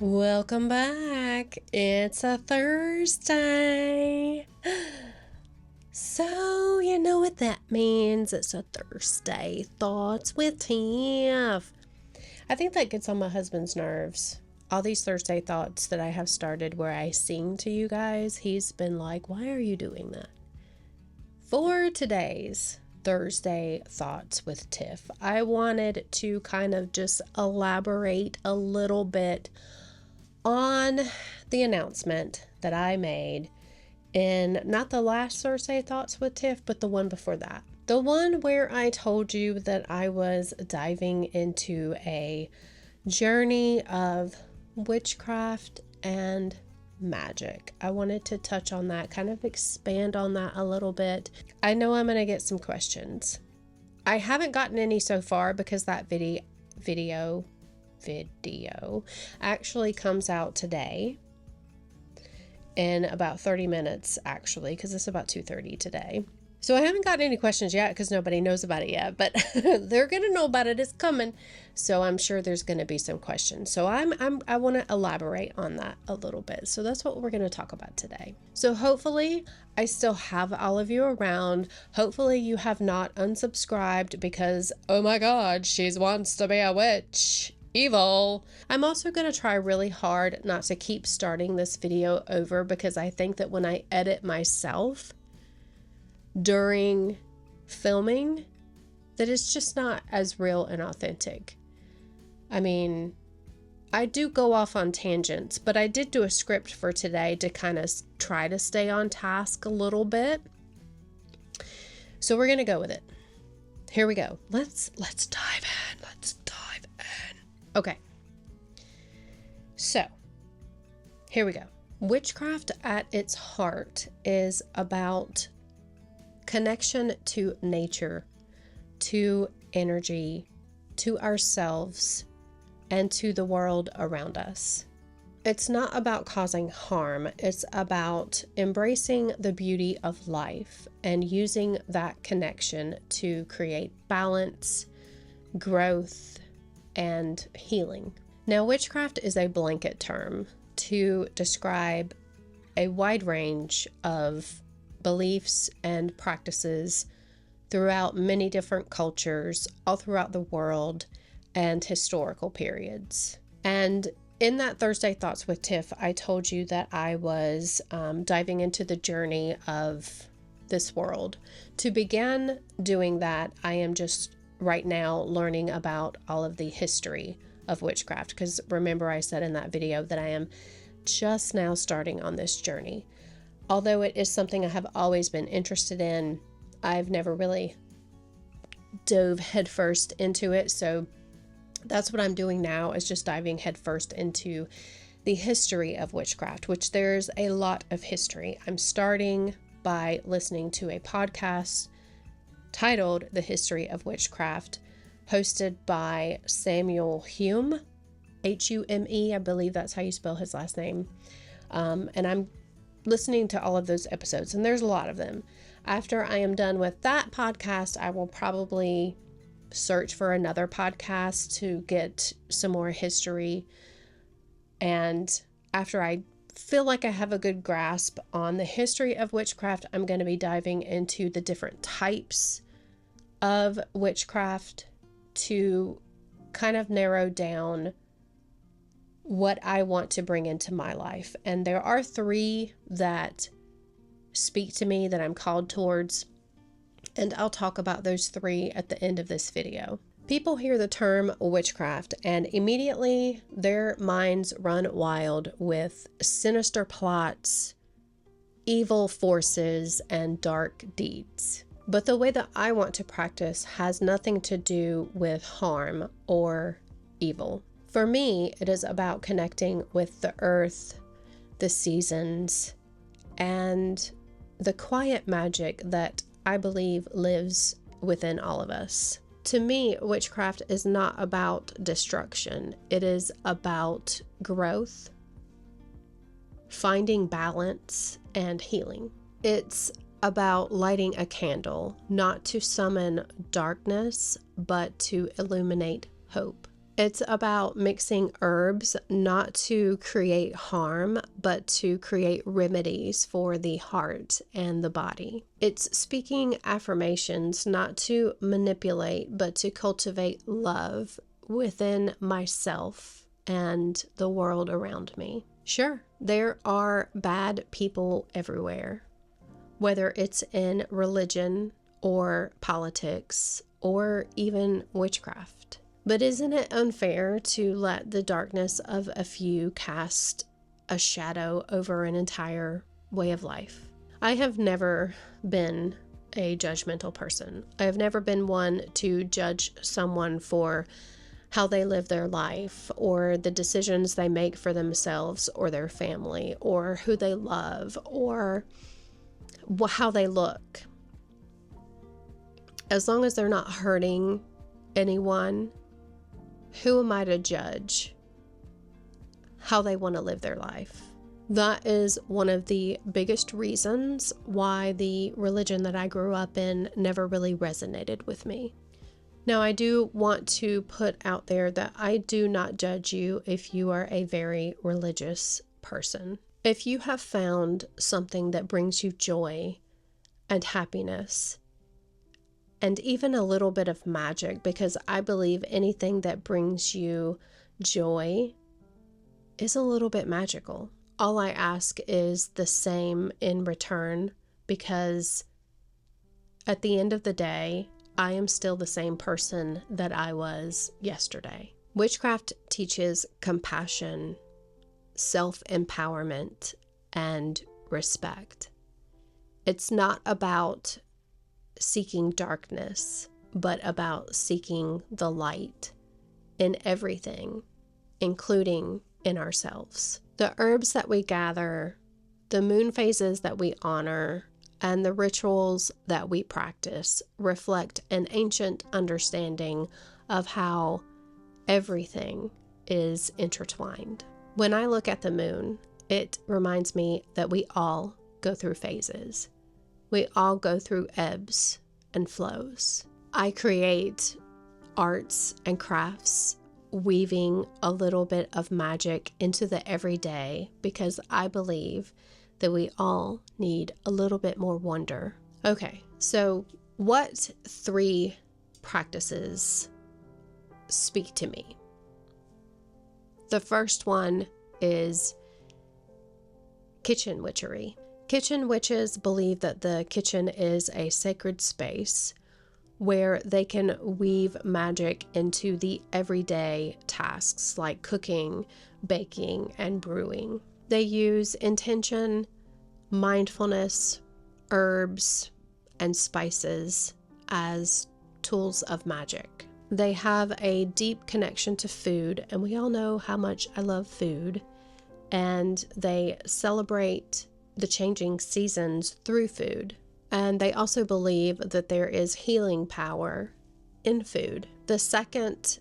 Welcome back. It's a Thursday. So, you know what that means. It's a Thursday Thoughts with Tiff. I think that gets on my husband's nerves. All these Thursday thoughts that I have started where I sing to you guys, he's been like, why are you doing that? For today's Thursday Thoughts with Tiff, I wanted to kind of just elaborate a little bit on the announcement that I made in not the last Thursday Thoughts with Tiff, but the one before that. The one where I told you that I was diving into a journey of witchcraft and magic. I wanted to touch on that, kind of expand on that a little bit. I know I'm going to get some questions. I haven't gotten any so far because that video actually comes out today in about 30 minutes, actually, because it's about 2:30 today. So I haven't gotten any questions yet because nobody knows about it yet, but they're going to know about it. It's coming. So I'm sure there's going to be some questions. So I want to elaborate on that a little bit. So that's what we're going to talk about today. So hopefully I still have all of you around. Hopefully you have not unsubscribed because, oh my God, she wants to be a witch. Evil. I'm also going to try really hard not to keep starting this video over because I think that when I edit myself during filming, that it's just not as real and authentic. I mean, I do go off on tangents, but I did do a script for today to kind of try to stay on task a little bit. So we're going to go with it. Here we go. Let's dive in. Let's dive in. Okay. So, here we go. Witchcraft at its heart is about connection to nature, to energy, to ourselves, and to the world around us. It's not about causing harm. It's about embracing the beauty of life and using that connection to create balance, growth, and healing. Now, witchcraft is a blanket term to describe a wide range of beliefs and practices throughout many different cultures all throughout the world and historical periods. And in that Thursday Thoughts with Tiff, I told you that I was diving into the journey of this world. To begin doing that, I am just right now learning about all of the history of witchcraft, because remember I said in that video that I am just now starting on this journey. Although it is something I have always been interested in, I've never really dove headfirst into it. So that's what I'm doing now, is just diving headfirst into the history of witchcraft, which there's a lot of history. I'm starting by listening to a podcast titled The History of Witchcraft, hosted by Samuel Hume, Hume, I believe that's how you spell his last name. And I'm listening to all of those episodes, and there's a lot of them. After I am done with that podcast, I will probably search for another podcast to get some more history. And after I feel like I have a good grasp on the history of witchcraft, I'm going to be diving into the different types of witchcraft to kind of narrow down what I want to bring into my life. And there are 3 that speak to me that I'm called towards, and I'll talk about those 3 at the end of this video. People hear the term witchcraft and immediately their minds run wild with sinister plots, evil forces, and dark deeds. But the way that I want to practice has nothing to do with harm or evil. For me, it is about connecting with the earth, the seasons, and the quiet magic that I believe lives within all of us. To me, witchcraft is not about destruction. It is about growth, finding balance, and healing. It's about lighting a candle, not to summon darkness, but to illuminate hope. It's about mixing herbs not to create harm, but to create remedies for the heart and the body. It's speaking affirmations not to manipulate, but to cultivate love within myself and the world around me. Sure, there are bad people everywhere, whether it's in religion or politics or even witchcraft. But isn't it unfair to let the darkness of a few cast a shadow over an entire way of life? I have never been a judgmental person. I have never been one to judge someone for how they live their life or the decisions they make for themselves or their family or who they love or how they look. As long as they're not hurting anyone, who am I to judge how they want to live their life? That is one of the biggest reasons why the religion that I grew up in never really resonated with me. Now, I do want to put out there that I do not judge you if you are a very religious person. If you have found something that brings you joy and happiness, and even a little bit of magic, because I believe anything that brings you joy is a little bit magical. All I ask is the same in return, because at the end of the day, I am still the same person that I was yesterday. Witchcraft teaches compassion, self-empowerment, and respect. It's not about seeking darkness, but about seeking the light in everything, including in ourselves. The herbs that we gather, the moon phases that we honor, and the rituals that we practice reflect an ancient understanding of how everything is intertwined. When I look at the moon, it reminds me that we all go through phases. We all go through ebbs and flows. I create arts and crafts, weaving a little bit of magic into the everyday, because I believe that we all need a little bit more wonder. Okay, so what 3 practices speak to me? The first one is kitchen witchery. Kitchen witches believe that the kitchen is a sacred space where they can weave magic into the everyday tasks like cooking, baking, and brewing. They use intention, mindfulness, herbs, and spices as tools of magic. They have a deep connection to food, and we all know how much I love food, and they celebrate the changing seasons through food. And they also believe that there is healing power in food. The second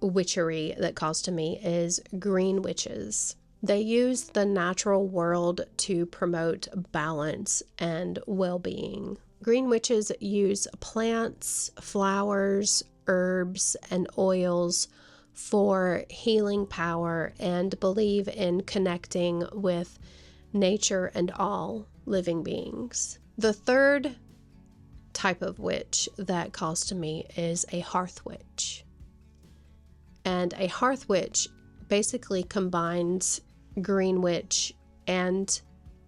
witchery that calls to me is green witches. They use the natural world to promote balance and well-being. Green witches use plants, flowers, herbs, and oils for healing power and believe in connecting with nature and all living beings. The third type of witch that calls to me is a hearth witch. And a hearth witch basically combines green witch and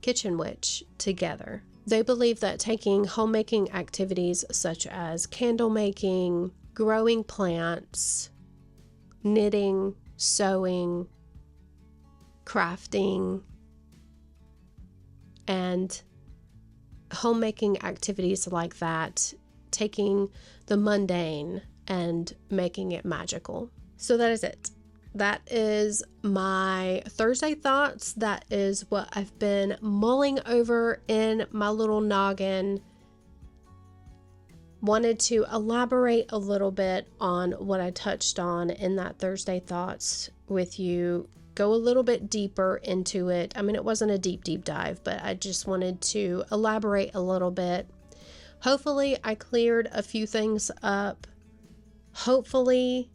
kitchen witch together. They believe that taking homemaking activities such as candle making, growing plants, knitting, sewing, crafting, and homemaking activities like that, taking the mundane and making it magical. So that is it. That is my Thursday thoughts. That is what I've been mulling over in my little noggin. Wanted to elaborate a little bit on what I touched on in that Thursday thoughts with you. Go a little bit deeper into it. I mean, it wasn't a deep dive, but I just wanted to elaborate a little bit. Hopefully I cleared a few things up. Hopefully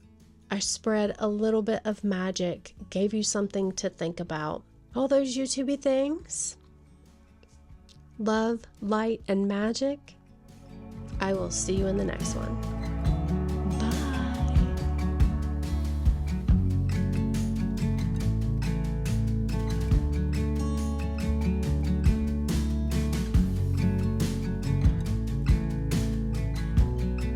I spread a little bit of magic, gave you something to think about. All those YouTubey things, love, light, and magic. I will see you in the next one.